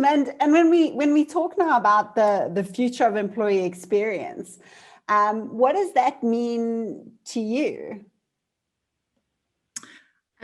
awesome. And when we talk now about the future of employee experience, what does that mean to you?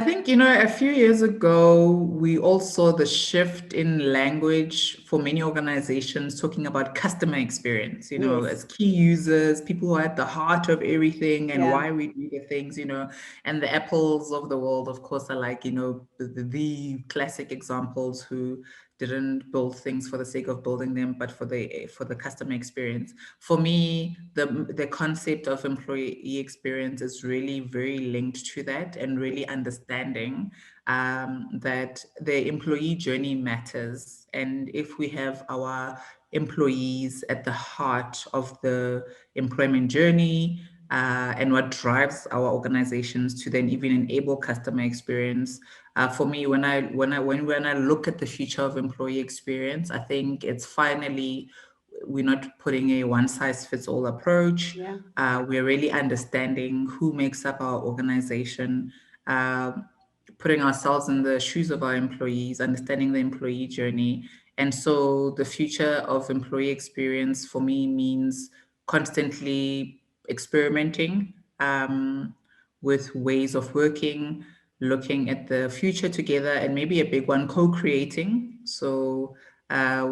I think, you know, a few years ago, we all saw the shift in language for many organizations talking about customer experience, you know, Yes. as key users, people who are at the heart of everything and Yeah. why we do the things, you know, and the Apples of the world, of course, are like, you know, the classic examples who didn't build things for the sake of building them, but for the customer experience. For me, the concept of employee experience is really very linked to that, and really understanding that the employee journey matters. And if we have our employees at the heart of the employment journey, and what drives our organizations to then even enable customer experience. For me, when I look at the future of employee experience, I think it's finally, we're not putting a one size fits all approach. Yeah. We're really understanding who makes up our organization, uh, putting ourselves in the shoes of our employees, understanding the employee journey. And so the future of employee experience for me means constantly experimenting with ways of working, looking at the future together, and maybe a big one, co-creating. So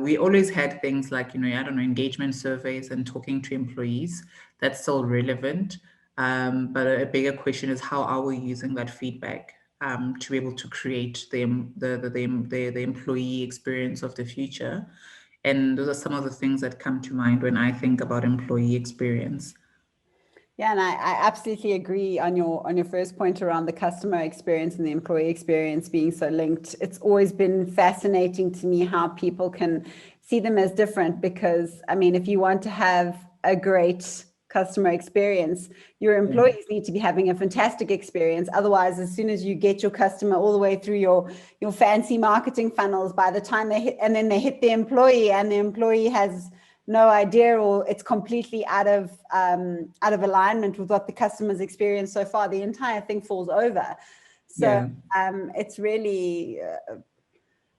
we always had things like, you know, I don't know, engagement surveys and talking to employees. That's still relevant. But a bigger question is, how are we using that feedback to be able to create the employee experience of the future? And those are some of the things that come to mind when I think about employee experience. Yeah, and I absolutely agree on your first point around the customer experience and the employee experience being so linked. It's always been fascinating to me how people can see them as different, because I mean, if you want to have a great customer experience, your Yeah. employees need to be having a fantastic experience. Otherwise, as soon as you get your customer all the way through your fancy marketing funnels, by the time they hit, and then they hit the employee, and the employee has no idea, or it's completely out of alignment with what the customer's experienced so far, the entire thing falls over. So Yeah. it's really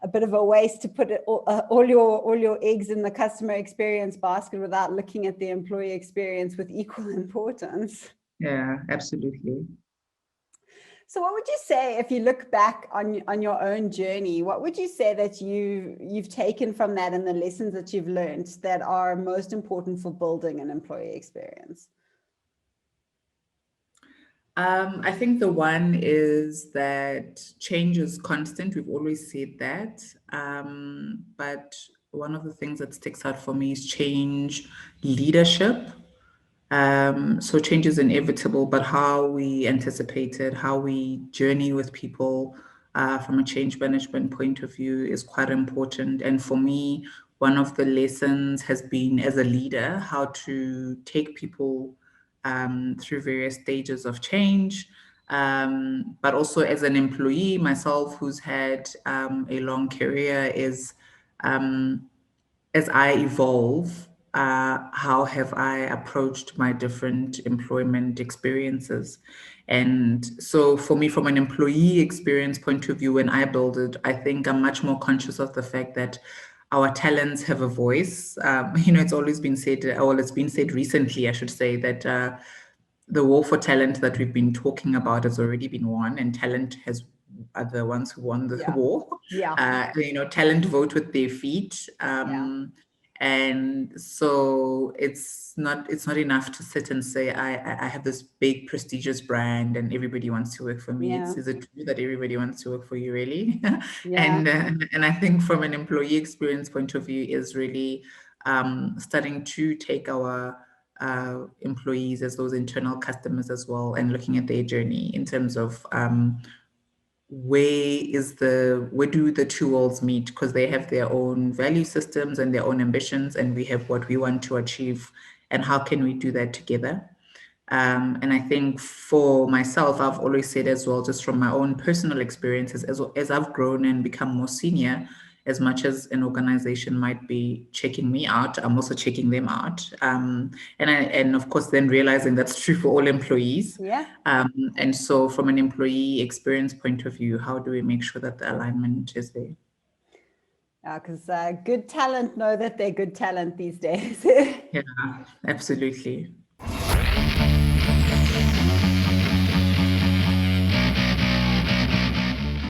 a bit of a waste to put all your eggs in the customer experience basket without looking at the employee experience with equal importance. Yeah, absolutely. So what would you say, if you look back on your own journey, what would you say that you've taken from that, and the lessons that you've learned that are most important for building an employee experience? I think the one is that change is constant. We've always said that. But one of the things that sticks out for me is change leadership. So change is inevitable, but how we anticipate it, how we journey with people from a change management point of view is quite important. And for me, one of the lessons has been, as a leader, how to take people through various stages of change. But also as an employee myself, who's had a long career, is um, as I evolve, how have I approached my different employment experiences? And so, for me, from an employee experience point of view, when I build it, I think I'm much more conscious of the fact that our talents have a voice. You know, it's always been said, or it's been said recently, I should say, that the war for talent that we've been talking about has already been won, and talent has are the ones who won the Yeah. war. Yeah. You know, talent vote with their feet. Yeah. And so it's not enough to sit and say I have this big prestigious brand and everybody wants to work for me. Yeah. Is it true that everybody wants to work for you, really? Yeah. And I think from an employee experience point of view is really starting to take our employees as those internal customers as well, and looking at their journey in terms of where do the two worlds meet, because they have their own value systems and their own ambitions, and we have what we want to achieve, and how can we do that together. And I think for myself, I've always said as well, just from my own personal experiences, as I've grown and become more senior, as much as an organization might be checking me out, I'm also checking them out. And of course, then realizing that's true for all employees. Yeah. And so, from an employee experience point of view, how do we make sure that the alignment is there? Because good talent know that they're good talent these days. Yeah, absolutely.